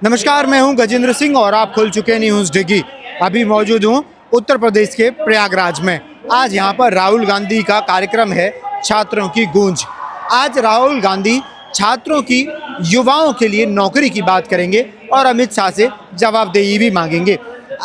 नमस्कार, मैं हूं गजेंद्र सिंह और आप खुल चुके न्यूज़ डिगी। अभी मौजूद हूं उत्तर प्रदेश के प्रयागराज में। आज यहां पर राहुल गांधी का कार्यक्रम है, छात्रों की गूंज। आज राहुल गांधी छात्रों की, युवाओं के लिए नौकरी की बात करेंगे और अमित शाह से जवाबदेही भी मांगेंगे।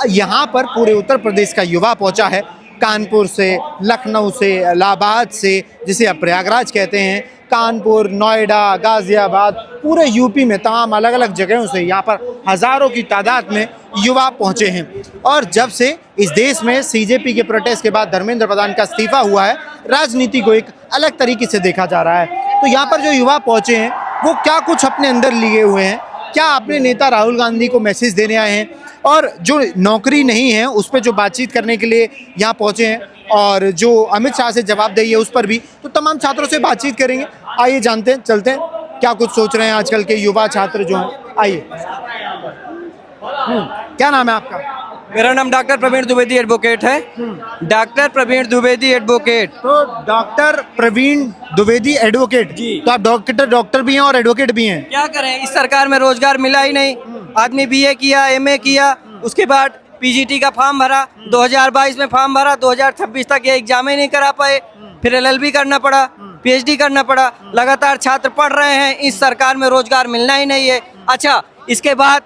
यहां पर पूरे उत्तर प्रदेश का युवा पहुंचा है, कानपुर से, लखनऊ से, इलाहाबाद से, जिसे अब प्रयागराज कहते हैं, कानपुर, नोएडा, गाजियाबाद, पूरे यूपी में तमाम अलग अलग जगहों से यहाँ पर हज़ारों की तादाद में युवा पहुँचे हैं। और जब से इस देश में सीजेपी के प्रोटेस्ट के बाद धर्मेंद्र प्रधान का इस्तीफा हुआ है, राजनीति को एक अलग तरीके से देखा जा रहा है। तो यहाँ पर जो युवा पहुँचे हैं वो क्या कुछ अपने अंदर लिए हुए हैं, क्या अपने नेता राहुल गांधी को मैसेज देने आए हैं, और जो नौकरी नहीं है उस पर जो बातचीत करने के लिए यहाँ पहुँचे हैं, और जो अमित शाह से जवाबदेही है उस पर भी, तो तमाम छात्रों से बातचीत करेंगे। आइए जानते हैं, चलते हैं क्या कुछ सोच रहे हैं आजकल के युवा छात्र जो हैं। आइए, क्या नाम है आपका? मेरा नाम डॉक्टर प्रवीण द्विवेदी एडवोकेट है। Doctor Praveen Dwivedi advocate. तो डॉक्टर प्रवीण द्विवेदी एडवोकेट जी। तो आप डॉक्टर भी हैं और एडवोकेट भी हैं। क्या करें, इस सरकार में रोजगार मिला ही नहीं। आदमी बीए किया, एमए किया, उसके बाद पीजीटी का फॉर्म भरा, 2022 में फॉर्म भरा, 2026 तक ये एग्जाम ही नहीं करा पाए। फिर एलएलबी करना पड़ा, पीएचडी करना पड़ा। लगातार छात्र पढ़ रहे हैं, इस सरकार में रोजगार मिलना ही नहीं है। अच्छा, इसके बाद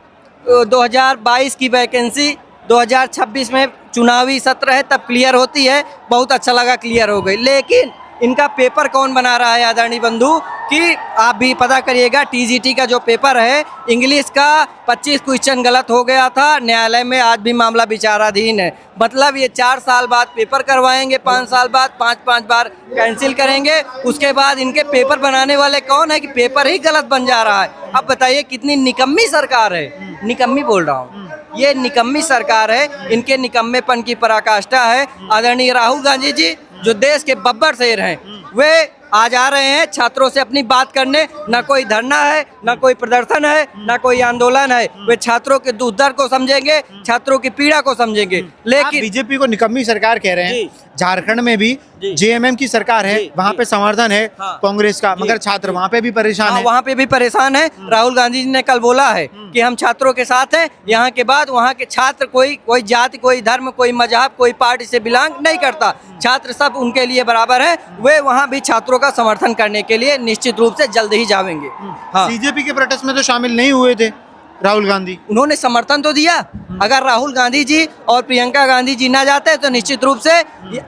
2022 की वैकेंसी 2026 में चुनावी सत्र है तब क्लियर होती है। बहुत अच्छा लगा क्लियर हो गई, लेकिन इनका पेपर कौन बना रहा है आदरणीय बंधु, कि आप भी पता करिएगा। टीजीटी का जो पेपर है इंग्लिश का 25 क्वेश्चन गलत हो गया था, न्यायालय में आज भी मामला विचाराधीन है। मतलब ये 4 साल बाद पेपर करवाएंगे, 5 साल बाद 5-5 बार कैंसिल करेंगे। उसके बाद इनके पेपर बनाने वाले कौन है कि पेपर ही गलत बन जा रहा है। अब बताइए कितनी निकम्मी सरकार है। निकम्मी बोल रहा हूँ, ये निकम्मी सरकार है, इनके निकम्मेपन की पराकाष्ठा है। आदरणीय राहुल गांधी जी जो देश के बब्बर शेर हैं, वे आज आ रहे हैं छात्रों से अपनी बात करने। ना कोई धरना है, ना कोई प्रदर्शन है, ना कोई आंदोलन है। वे छात्रों के दुख दर्द को समझेंगे, छात्रों की पीड़ा को समझेंगे। लेकिन बीजेपी को निकम्मी सरकार कह रहे हैं। झारखंड में भी जेएमएम की सरकार है, वहाँ पे समर्थन है कांग्रेस का, मगर छात्र वहाँ पे भी परेशान है। वहाँ पे भी परेशान है। राहुल गांधी जी ने कल बोला है कि हम छात्रों के साथ हैं। यहाँ के बाद वहाँ के छात्र कोई जाति, कोई धर्म, कोई मजहब, कोई पार्टी से बिलोंग नहीं करता। छात्र सब उनके लिए बराबर है। वे वहाँ भी छात्रों का समर्थन करने के लिए निश्चित रूप से जल्द ही जाएंगे। हाँ, सीजेपी के प्रोटेस्ट में तो शामिल नहीं हुए थे राहुल गांधी, उन्होंने समर्थन तो दिया। अगर राहुल गांधी जी और प्रियंका गांधी जी ना जाते तो निश्चित रूप से,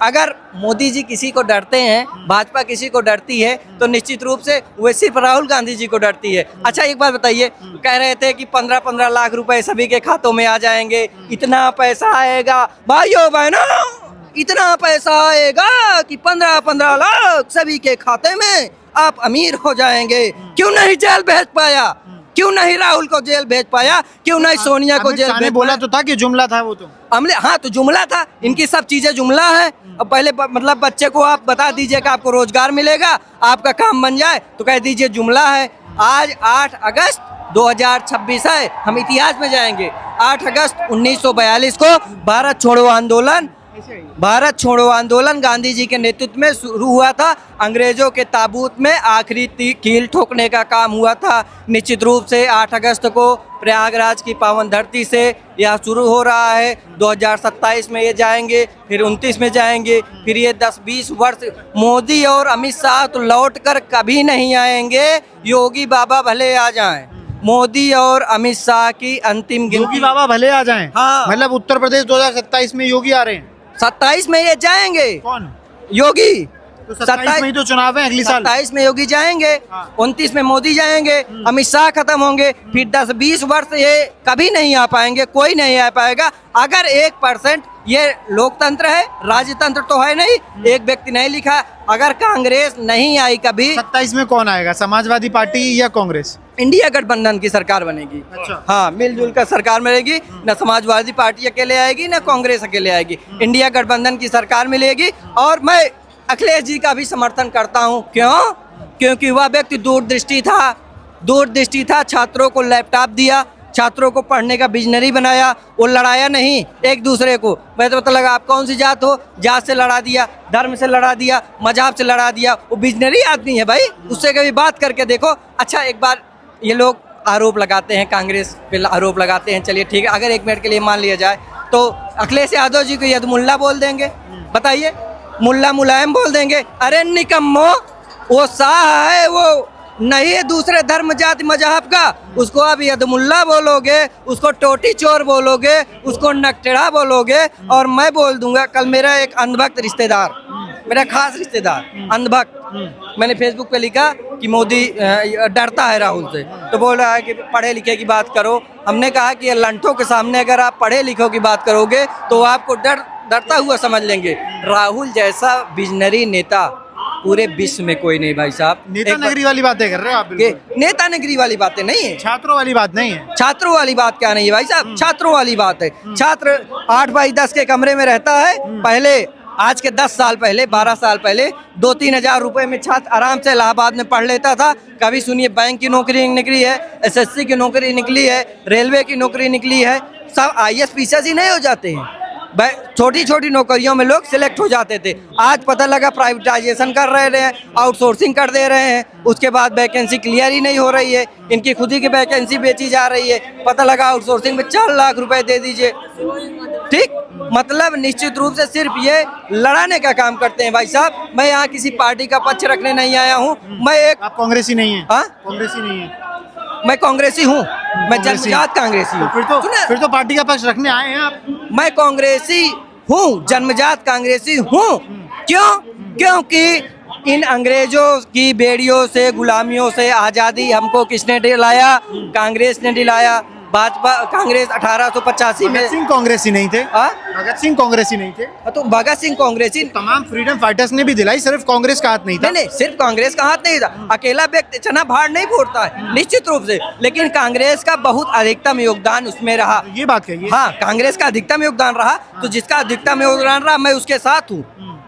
अगर मोदी जी किसी को डरते हैं, भाजपा किसी को डरती है, तो निश्चित रूप से वे सिर्फ राहुल गांधी जी को डरती है। अच्छा, एक बात बताइए, कह रहे थे कि 15-15 लाख रुपए सभी के खातों में आ जाएंगे, इतना पैसा आएगा। भाइयों बहनों, इतना पैसा आएगा कि 15-15 लाख सभी के खाते में, आप अमीर हो जाएंगे। क्यों नहीं जेल भेज पाया? क्यों नहीं राहुल को जेल भेज पाया? क्यों नहीं सोनिया को जेल भेज बोला तो था कि जुमला था वो तो हमले। हाँ, तो जुमला था, इनकी सब चीजें जुमला है। अब पहले मतलब बच्चे को आप बता दीजिए कि आपको रोजगार मिलेगा, आपका काम बन जाए, तो कह दीजिए जुमला है। आज 8 अगस्त 2026 है, हम इतिहास में जाएंगे। 8 अगस्त 1942 को भारत छोड़ो आंदोलन गांधी जी के नेतृत्व में शुरू हुआ था। अंग्रेजों के ताबूत में आखिरी कील ठोकने का काम हुआ था। निश्चित रूप से 8 अगस्त को प्रयागराज की पावन धरती से यह शुरू हो रहा है। 2027 में ये जाएंगे, फिर 29 में जाएंगे, फिर ये 10-20 वर्ष। मोदी और अमित शाह तो लौटकर कभी नहीं आएंगे। योगी बाबा भले आ जाएं, मोदी और अमित शाह की अंतिम गिनती। योगी बाबा भले आ जाएं, हाँ। मतलब उत्तर प्रदेश 2027 में योगी आ रहे हैं। 27 में ये जाएंगे। कौन? योगी। तो 27 में ही तो चुनाव है अगली साल। 27 में योगी जाएंगे, 29 में मोदी जाएंगे, अमित शाह खत्म होंगे, फिर 10-20 वर्ष ये कभी नहीं आ पाएंगे, कोई नहीं आ पाएगा। अगर 1% ये लोकतंत्र है, राजतंत्र तो है नहीं, एक व्यक्ति नहीं लिखा। अगर कांग्रेस नहीं आई कभी, 27 में कौन आएगा, समाजवादी पार्टी या कांग्रेस? इंडिया गठबंधन की सरकार बनेगी। अच्छा। हाँ, मिलजुल कर सरकार बनेगी। न समाजवादी पार्टी अकेले आएगी, न कांग्रेस अकेले आएगी, इंडिया गठबंधन की सरकार मिलेगी। और मैं अखिलेश जी का भी समर्थन करता हूँ। क्यों? क्योंकि वह व्यक्ति दूरदृष्टि था। छात्रों को लैपटॉप दिया, छात्रों को पढ़ने का विजनरी बनाया। वो लड़ाया नहीं एक दूसरे को। मैं तो पता लगा आप कौन सी जात हो, जात से लड़ा दिया, धर्म से लड़ा दिया, मजहब से लड़ा दिया। वो विजनरी आदमी है भाई, उससे कभी बात करके देखो। अच्छा, एक बार ये लोग आरोप लगाते हैं, कांग्रेस पे आरोप लगाते हैं। चलिए ठीक है, अगर 1 मिनट के लिए मान लिया जाए तो अखिलेश यादव जी को यद मुल्ला बोल देंगे, बताइए, मुल्ला मुलायम बोल देंगे। अरे निकम्मो, वो शाह है, वो नहीं है दूसरे धर्म जाति मजहब का, उसको आप यदमुल्ला बोलोगे, उसको टोटी चोर बोलोगे, उसको नकटेड़ा बोलोगे। और मैं बोल दूंगा, कल मेरा एक अंधभक्त रिश्तेदार, मेरा खास रिश्तेदार अंधभक्त, मैंने फेसबुक पे लिखा कि मोदी डरता है राहुल से, तो बोल रहा है कि पढ़े लिखे की बात करो। हमने कहा कि ये लंठों के सामने अगर आप पढ़े लिखों की बात करोगे तो आपको डरता हुआ समझ लेंगे। राहुल जैसा विजनरी नेता पूरे विश्व में कोई नहीं भाई साहब। नेता नगरी वाली बातें कर रहे हो आप, बिल्कुल नेता नगरी वाली बातें नहीं है, छात्रों वाली बात नहीं है। छात्रों वाली बात क्या नहीं है भाई साहब, छात्रों वाली बात है। छात्र 8x10 के कमरे में रहता है। पहले, आज के 10 साल पहले, 12 साल पहले 2-3 हजार रुपए में छात्र आराम से इलाहाबाद में पढ़ लेता था। कभी सुनिए बैंक की नौकरी निकली है, SSC की नौकरी निकली है, रेलवे की नौकरी निकली है, सब IAS पीसीएस ही नहीं हो जाते हैं। छोटी छोटी नौकरियों में लोग सिलेक्ट हो जाते थे। आज पता लगा प्राइवेटाइजेशन कर रहे हैं, आउटसोर्सिंग कर दे रहे हैं, उसके बाद वैकेंसी क्लियर ही नहीं हो रही है, इनकी खुद ही की वैकेंसी बेची जा रही है। पता लगा आउटसोर्सिंग में 4 लाख रुपए दे दीजिए। ठीक, मतलब निश्चित रूप से सिर्फ ये लड़ाने का काम करते हैं भाई साहब। मैं यहाँ किसी पार्टी का पक्ष रखने नहीं आया हूँ। मैं एक, आप कांग्रेसी नहीं है? हाँ, कांग्रेसी नहीं है, मैं कांग्रेसी हूँ, मैं जन्मजात कांग्रेसी हूँ। फिर तो पार्टी का पक्ष रखने आए हैं आप। मैं कांग्रेसी हूँ, जन्मजात कांग्रेसी हूँ। क्यों? क्योंकि इन अंग्रेजों की बेड़ियों से, गुलामियों से आज़ादी हमको किसने दिलाया? कांग्रेस ने दिलाया। भाजपा, कांग्रेस 1885 में। भगत सिंह कांग्रेसी नहीं थे? हाँ? भगत सिंह कांग्रेसी नहीं थे? तो भगत सिंह कांग्रेसी, तमाम फ्रीडम फाइटर्स ने भी दिलाई, सिर्फ कांग्रेस का हाथ नहीं था। नहीं, सिर्फ कांग्रेस का हाथ नहीं था। अकेला व्यक्ति चना भाड़ नहीं फोड़ता है, निश्चित रूप से, लेकिन कांग्रेस का बहुत अधिकतम योगदान उसमें रहा। ये बात कहिए। हाँ, कांग्रेस का अधिकतम योगदान रहा, तो जिसका अधिकतम योगदान रहा मैं उसके साथ हूँ।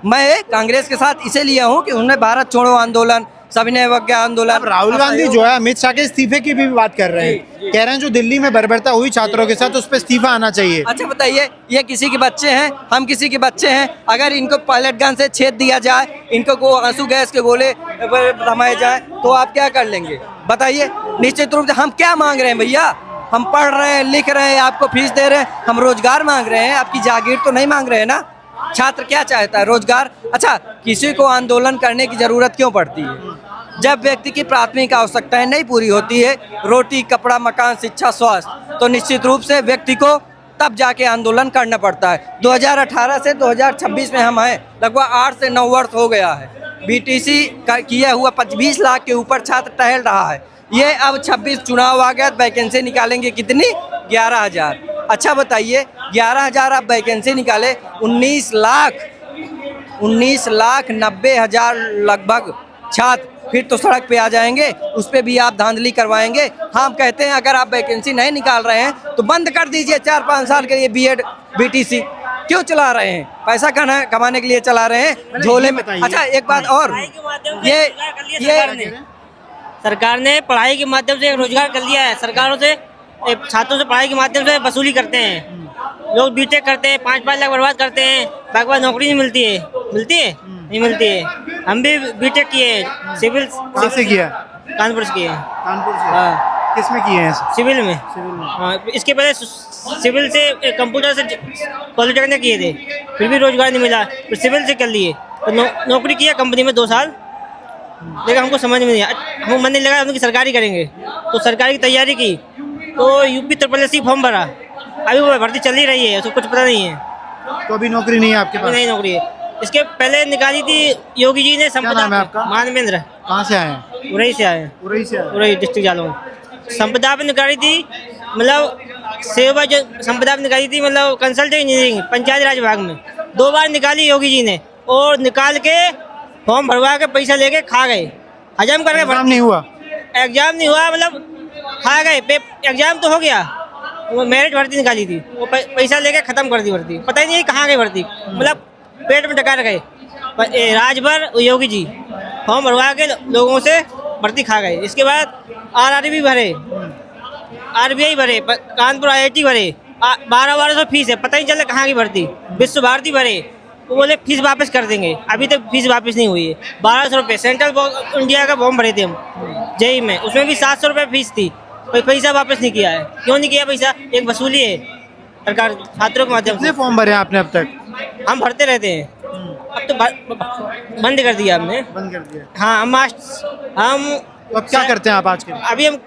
मैं कांग्रेस के साथ इसीलिए हूँ कि उन्होंने भारत छोड़ो आंदोलन, सविनय अवज्ञा आंदोलन। अब राहुल गांधी जो है अमित शाह के इस्तीफे की भी बात कर रहे हैं, कह रहे हैं जो दिल्ली में बर्बरता हुई छात्रों के साथ उस पर इस्तीफा आना चाहिए। अच्छा बताइए, ये किसी के बच्चे हैं, हम किसी के बच्चे हैं, अगर इनको पायलट गन से छेद दिया जाए, इनको आंसू गैस के गोले थमाए जाए, तो आप क्या कर लेंगे बताइए? निश्चित रूप से हम क्या मांग रहे हैं भैया? हम पढ़ रहे हैं, लिख रहे हैं, आपको फीस दे रहे हैं, हम रोजगार मांग रहे हैं, आपकी जागीर तो नहीं मांग रहे हैं ना। छात्र क्या चाहता है? रोजगार। अच्छा, किसी को आंदोलन करने की जरूरत क्यों पड़ती है? जब व्यक्ति की प्राथमिक आवश्यकताएं नहीं पूरी होती है, रोटी, कपड़ा, मकान, शिक्षा, स्वास्थ्य, तो निश्चित रूप से व्यक्ति को तब जाके आंदोलन करना पड़ता है। 2018 से 2026 में हम हैं, लगभग 8 से 9 वर्ष हो गया है। BTC का किया हुआ 20 लाख के ऊपर छात्र टहल रहा है। ये अब 26 चुनाव आ गया, वैकेंसी निकालेंगे कितनी? 11,000। अच्छा बताइए, 11,000 आप वैकेंसी निकाले, 19 लाख 90,000 लगभग छात्र फिर तो सड़क पे आ जाएंगे, उस पर भी आप धांधली करवाएंगे। हम कहते हैं अगर आप वैकेंसी नहीं निकाल रहे हैं तो बंद कर दीजिए 4-5 साल के लिए BEd BTC। क्यों चला रहे हैं? पैसा कमाने के लिए चला रहे हैं, झोले में। अच्छा एक बात और, ये सरकार ने पढ़ाई के माध्यम से रोजगार कर लिया है। सरकारों से, छात्रों से पढ़ाई के माध्यम से वसूली करते हैं। लोग बीटेक करते हैं, 5-5 लाख बर्बाद करते हैं, बाद नौकरी नहीं मिलती है। मिलती है? नहीं मिलती है। हम भी बीटेक किए हैं, सिविल। कहाँ से किया? कानपुर से किए हैं। कानपुर से? हाँ। किसमें किए हैं? सिविल में। सिविल में। हाँ, इसके पहले सिविल से, कंप्यूटर से पॉलिटेक्निक किए थे, फिर भी रोजगार नहीं मिला, फिर सिविल से कर लिए, तो नौकरी किया कंपनी में 2 साल, लेकिन हमको समझ में नहीं आया। हमको मन नहीं लगा उनकी सरकारी करेंगे, तो सरकारी की तैयारी की, तो UP SSC फॉर्म भरा, अभी वो भर्ती चल ही रही है, उसको कुछ पता नहीं है। तो अभी नौकरी नहीं है आपके पास? नहीं नौकरी है। इसके पहले निकाली थी योगी जी ने संपदा। नाम है आपका? मानवेंद्र। कहाँ से आए हैं? उरई से आए। उरई से आए? उरई डिस्ट्रिक्ट जालौन। संपदा पे निकाली थी, मतलब सेवा जो संपदा पे निकाली थी, मतलब कंसल्टेंट इंजीनियरिंग पंचायत राज विभाग में 2 बार निकाली योगी जी ने, और निकाल के फॉर्म भरवा के पैसा लेके खा गए, हजम करके। एग्जाम नहीं हुआ? एग्जाम नहीं हुआ, मतलब खा गए। एग्जाम तो हो गया, वो मेरिट भर्ती निकाली थी, वो पैसा लेके खत्म कर दी भर्ती, पता ही नहीं कहाँ गई भर्ती, मतलब पेट में टका गए। राजभर योगी जी फॉर्म भरवा के लोगों से भर्ती खा गए। इसके बाद RRB भरे, RBI भरे, कानपुर IIT भरे, 1200 फीस है, पता ही चला कहाँ की भर्ती। विश्व भारती भरे, वो बोले फीस वापस कर देंगे, अभी तक फीस वापस नहीं हुई है। 1200 रुपये सेंट्रल इंडिया का फॉर्म भरे थे हम JEE में, उसमें भी 700 रुपये फीस थी, पैसा वापस नहीं किया है। क्यों नहीं किया पैसा? एक वसूली है सरकार छात्रों के माध्यम कितने से। फॉर्म भरे आपने अब तक? हम भरते रहते हैं, अब तो बंद कर दिया हमने। बंद कर दिया। हाँ हम तो अब क्या करते हैं आप आज के? अभी हम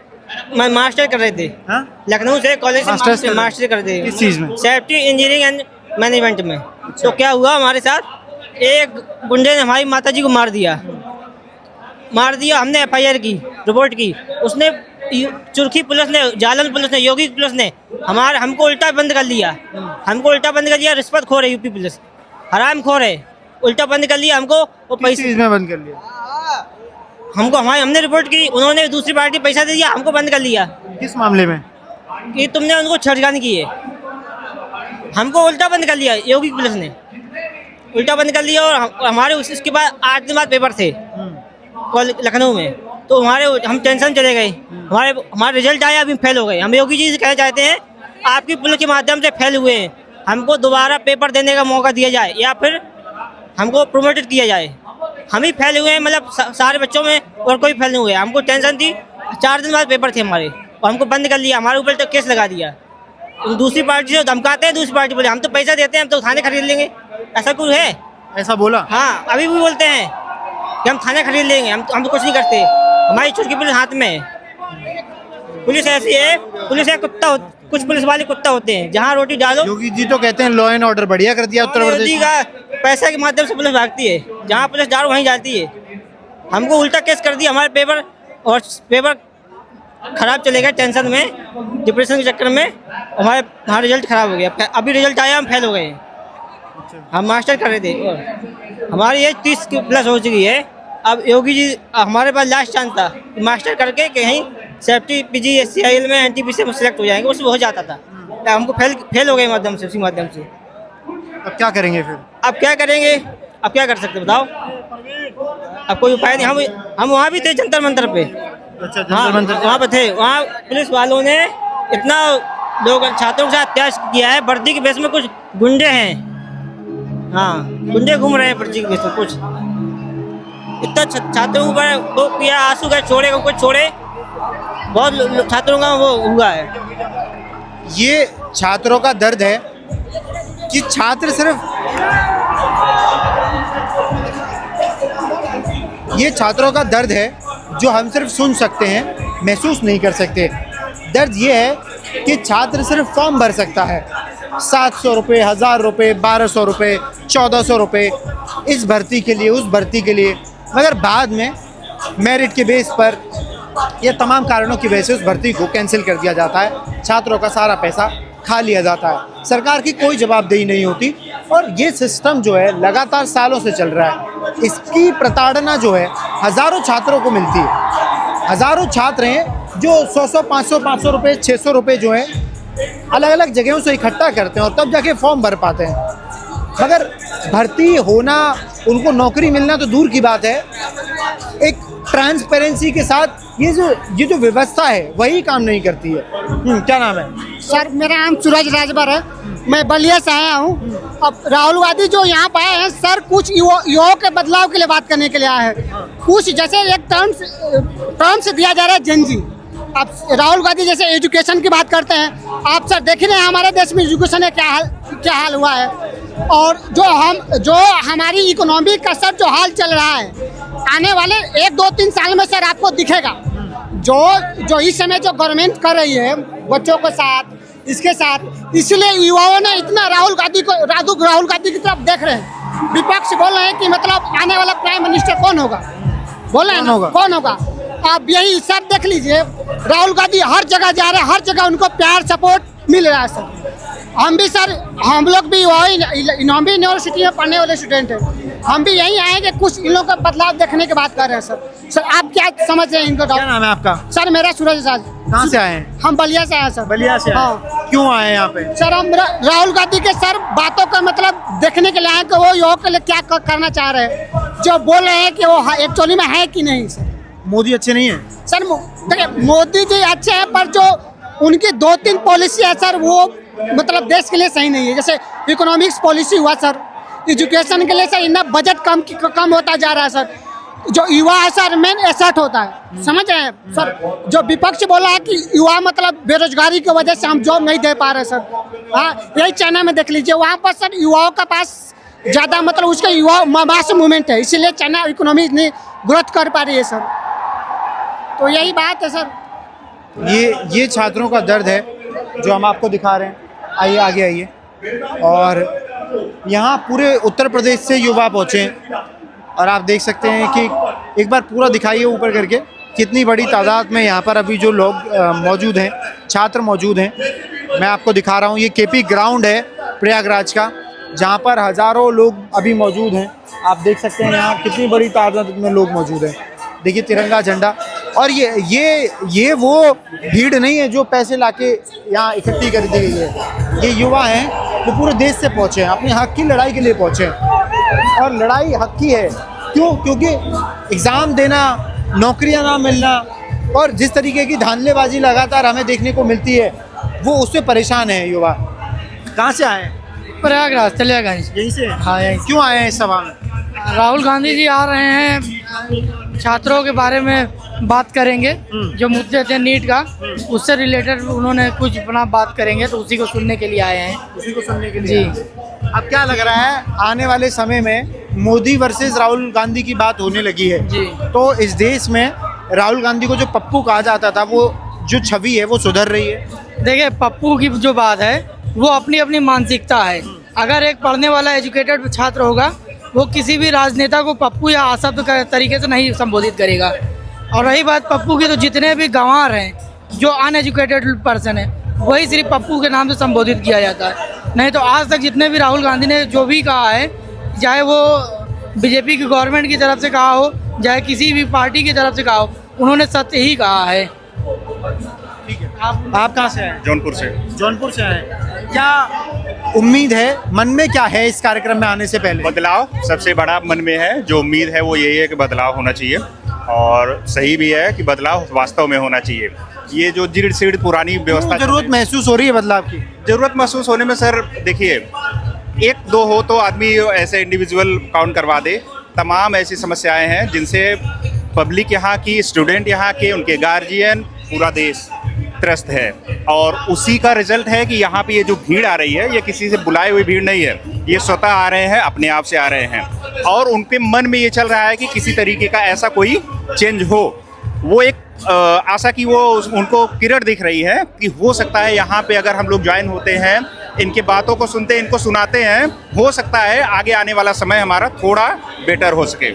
मास्टर कर रहे थे हाँ? लखनऊ से, कॉलेज मास्टर्स से कर रहे थे? मास्टर कर रहे थे। किस चीज़ में? सेफ्टी इंजीनियरिंग एंड मैनेजमेंट में। तो क्या हुआ हमारे साथ, एक गुंडे ने हमारी माताजी को मार दिया। हमने FIR की, रिपोर्ट की। उसने चुरखी पुलिस ने, जालन पुलिस ने, योगी पुलिस ने हमको उल्टा बंद कर लिया। रिश्वत खोर है यूपी पुलिस, हराम खोर है, उल्टा बंद कर लिया हमको। वो किस चीज़ में बंद कर लिया? हमने रिपोर्ट की, उन्होंने दूसरी पार्टी पैसा दे दिया, हमको बंद कर लिया किस मामले में? कि तुमने उनको छेड़खानी की है। हमको उल्टा बंद कर लिया योगी पुलिस ने, उल्टा बंद कर लिया। और हमारे उसके बाद 8 दिन बाद पेपर थे लखनऊ में, तो हम टेंशन चले गए। हमारा रिजल्ट आया, अभी फेल हो गए। हम योगी जी से कहना चाहते हैं, आपकी पुलिस के माध्यम से फेल हुए हैं, हमको दोबारा पेपर देने का मौका दिया जाए या फिर हमको प्रोमोटेड किया जाए। हम ही फेल हुए हैं, मतलब सारे बच्चों में और कोई फेल नहीं हुए। हमको टेंशन थी, 4 दिन बाद पेपर थे हमारे, और हमको बंद कर लिया। हमारे ऊपर तो केस लगा दिया। दूसरी पार्टी से धमकाते हैं, दूसरी पार्टी बोले हम तो पैसा देते हैं, हम तो थाने खरीद लेंगे। ऐसा कुछ है? ऐसा बोला? हाँ, अभी भी बोलते हैं कि हम थाने खरीद लेंगे, हम तो कुछ नहीं करते। हमारी चुटकी पुलिस हाथ में है। पुलिस ऐसी है, पुलिस है कुत्ता, कुछ पुलिस वाले कुत्ता होते हैं, जहाँ रोटी डालो। योगी जी तो कहते हैं लॉ एंड ऑर्डर बढ़िया कर दिया उत्तर प्रदेश में। पैसा के माध्यम से पुलिस भागती है, जहाँ पुलिस डालो वहीं जाती है। हमको उल्टा केस कर दिया, हमारे पेपर खराब चले गए, टेंशन में, डिप्रेशन के चक्कर में हमारा रिजल्ट खराब हो गया। अभी रिजल्ट आया, हम फेल हो गए। हम मास्टर कर रहे थे, हमारी एज 30 प्लस हो चुकी है। अब योगी जी, हमारे पास लास्ट चांस था मास्टर करके कहीं सेफ्टी PGCIL में NTPC में सिलेक्ट हो जाएंगे, उसमें हो जाता था। हमको फेल हो गए माध्यम से, उसी माध्यम से। अब क्या करेंगे फिर? अब क्या करेंगे? अब क्या कर सकते बताओ? अब कोई उपाय नहीं। हम वहाँ भी थे जंतर मंतर पे। अच्छा, जंतर मंतर वहाँ पे थे। वहाँ पुलिस वालों ने इतना लोग छात्रों के साथ अत्याचार किया है। वर्दी के बेस में कुछ गुंडे हैं, हाँ गुंडे घूम रहे हैं वर्दी के बेस में। कुछ इतना छात्रों पर वो किया, आंसू गए छोड़े को कुछ छोड़े, बहुत छात्रों का वो हुआ है। ये छात्रों का दर्द है कि छात्र ये छात्रों का दर्द है जो हम सिर्फ सुन सकते हैं, महसूस नहीं कर सकते। दर्द ये है कि छात्र सिर्फ फॉर्म भर सकता है, 700 रुपये, 1000 रुपये, 1200 रुपये, 1400 रुपये, इस भर्ती के लिए, उस भर्ती के लिए, मगर बाद में मेरिट के बेस पर या तमाम कारणों की वजह से उस भर्ती को कैंसिल कर दिया जाता है। छात्रों का सारा पैसा खा लिया जाता है। सरकार की कोई जवाबदेही नहीं होती और ये सिस्टम जो है लगातार सालों से चल रहा है। इसकी प्रताड़ना जो है हज़ारों छात्रों को मिलती है। हज़ारों छात्र हैं जो 100-100, 500 रुपये, 600 रुपये जो है अलग अलग जगहों से इकट्ठा करते हैं और तब जाके फॉर्म भर पाते हैं। मगर भर्ती होना, उनको नौकरी मिलना तो दूर की बात है, एक ट्रांसपेरेंसी के साथ ये जो व्यवस्था है वही काम नहीं करती है। क्या नाम है? सर मेरा नाम सूरज राजभर है, मैं बलिया से आया हूँ। अब राहुल गांधी जो यहाँ पे आए हैं सर, कुछ युवाओं के बदलाव के लिए बात करने के लिए आए हैं। कुछ जैसे एक टर्म्स दिया जा रहा है जेनजी। अब राहुल गांधी जैसे एजुकेशन की बात करते हैं, आप सर देख रहे हैं हमारे देश में एजुकेशन का क्या हाल हुआ है। और जो हमारी इकोनॉमी का सर जो हाल चल रहा है, आने वाले 1-2-3 साल में सर आपको दिखेगा। जो इस समय जो गवर्नमेंट कर रही है बच्चों के साथ, इसके साथ, इसलिए युवाओं ने इतना राहुल गांधी की तरफ देख रहे हैं। विपक्ष बोल रहे हैं कि मतलब आने वाला प्राइम मिनिस्टर कौन होगा, बोल रहे हैं कौन होगा। आप यही सर देख लीजिए, राहुल गांधी हर जगह जा रहे हैं, हर जगह उनको प्यार सपोर्ट मिल रहा है सर। हम लोग भी वही इनोमी यूनिवर्सिटी में पढ़ने वाले स्टूडेंट हैं, हम भी यही आए कि कुछ इन लोगों का बदलाव देखने की बात कर रहे हैं सर। सर आप क्या समझ रहे हैं इनको? क्या नाम है आपका? सर मेरा सूरज राज। कहाँ से आए हैं? हम बलिया से आए सर। बलिया से? हाँ। क्यों आए यहाँ पे? सर हम राहुल गांधी के सर बातों का मतलब देखने के लिए आए कि वो युवाओं के लिए क्या करना चाह रहे हैं, जो बोल रहे हैं कि वो एक्चुअली में है कि नहीं। सर मोदी अच्छे नहीं है सर? देखिए मोदी जी अच्छे हैं, पर जो उनकी 2-3 पॉलिसी है सर वो मतलब देश के लिए सही नहीं है। जैसे इकोनॉमिक्स पॉलिसी हुआ सर, एजुकेशन के लिए सर इतना बजट कम होता जा रहा है सर। जो युवा है सर मेन एसेट होता है, समझ रहे हैं सर। जो विपक्ष बोला है कि युवा मतलब बेरोजगारी की वजह से हम जॉब नहीं दे पा रहे सर, हाँ यही चाइना में देख लीजिए, वहाँ पर सर युवाओं का पास ज़्यादा मतलब उसका युवा मास मूवमेंट है, इसीलिए चाइना इकोनॉमी इतनी ग्रोथ कर पा रही है सर। तो यही बात है सर। ये छात्रों का दर्द है जो हम आपको दिखा रहे हैं। आइए आगे आइए। और यहाँ पूरे उत्तर प्रदेश से युवा पहुँचे हैं और आप देख सकते हैं कि एक बार पूरा दिखाइए ऊपर करके, कितनी बड़ी तादाद में यहाँ पर अभी जो लोग मौजूद हैं, छात्र मौजूद हैं। मैं आपको दिखा रहा हूँ, ये केपी ग्राउंड है प्रयागराज का, जहाँ पर हज़ारों लोग अभी मौजूद हैं। आप देख सकते हैं यहाँ कितनी बड़ी तादाद में लोग मौजूद हैं। देखिए तिरंगा झंडा, और ये वो भीड़ नहीं है जो पैसे लाके यहाँ इकट्ठी कर दी गई है। ये युवा हैं जो पूरे देश से पहुँचे हैं, अपने हक की लड़ाई के लिए पहुँचे हैं। और लड़ाई हक की है, क्यों? क्योंकि एग्ज़ाम देना, नौकरियां ना मिलना और जिस तरीके की धांधलेबाजी लगातार हमें देखने को मिलती है, वो उससे परेशान है युवा। कहाँ से आए हैं? प्रयागराज चलियागंज। यहीं से? हाँ यहीं क्यों आए हैं इस सभा में? से। राहुल गांधी जी आ रहे हैं, छात्रों के बारे में बात करेंगे, जो मुद्दे थे नीट का उससे रिलेटेड उन्होंने कुछ अपना बात करेंगे, तो उसी को सुनने के लिए आए हैं। उसी को सुनने के जी। अब क्या लग रहा है, आने वाले समय में मोदी वर्सेस राहुल गांधी की बात होने लगी है जी। तो इस देश में राहुल गांधी को जो पप्पू कहा जाता था, वो जो छवि है वो सुधर रही है? देखिए पप्पू की जो बात है वो अपनी अपनी मानसिकता है। अगर एक पढ़ने वाला एजुकेटेड छात्र होगा वो किसी भी राजनेता को पप्पू या आशब्द का तरीके से नहीं संबोधित करेगा। और रही बात पप्पू की, तो जितने भी गंवार हैं जो अनएजुकेटेड पर्सन है वही सिर्फ पप्पू के नाम से संबोधित किया जाता है। नहीं तो आज तक जितने भी राहुल गांधी ने जो भी कहा है, चाहे वो बीजेपी की गवर्नमेंट की तरफ से कहा हो, चाहे किसी भी पार्टी की तरफ से कहा हो, उन्होंने सत्य ही कहा है। ठीक है। आप कहाँ से आए? जौनपुर से। जौनपुर से आए। क्या उम्मीद है, मन में क्या है इस कार्यक्रम में आने से पहले? बदलाव सबसे बड़ा मन में है, जो उम्मीद है वो यही है कि बदलाव होना चाहिए, और सही भी है कि बदलाव वास्तव में होना चाहिए। ये जो जीर्ण शीर्ण पुरानी व्यवस्था, जरूरत महसूस हो रही है बदलाव की? जरूरत महसूस होने में सर देखिए, एक दो हो तो आदमी ऐसे इंडिविजुअल काउंट करवा दे, तमाम ऐसी समस्याएं हैं जिनसे पब्लिक यहाँ की, स्टूडेंट यहाँ के, उनके गार्जियन, पूरा देश त्रस्त है। और उसी का रिजल्ट है कि यहाँ पे ये जो भीड़ आ रही है, ये किसी से बुलाए हुई भीड़ नहीं है, ये स्वतः आ रहे हैं, अपने आप से आ रहे हैं। और उनके मन में ये चल रहा है कि किसी तरीके का ऐसा कोई चेंज हो। वो एक आशा की वो उनको किरण दिख रही है कि हो सकता है यहाँ पे अगर हम लोग ज्वाइन होते हैं, इनके बातों को सुनते हैं, इनको सुनाते हैं, हो सकता है आगे आने वाला समय हमारा थोड़ा बेटर हो सके।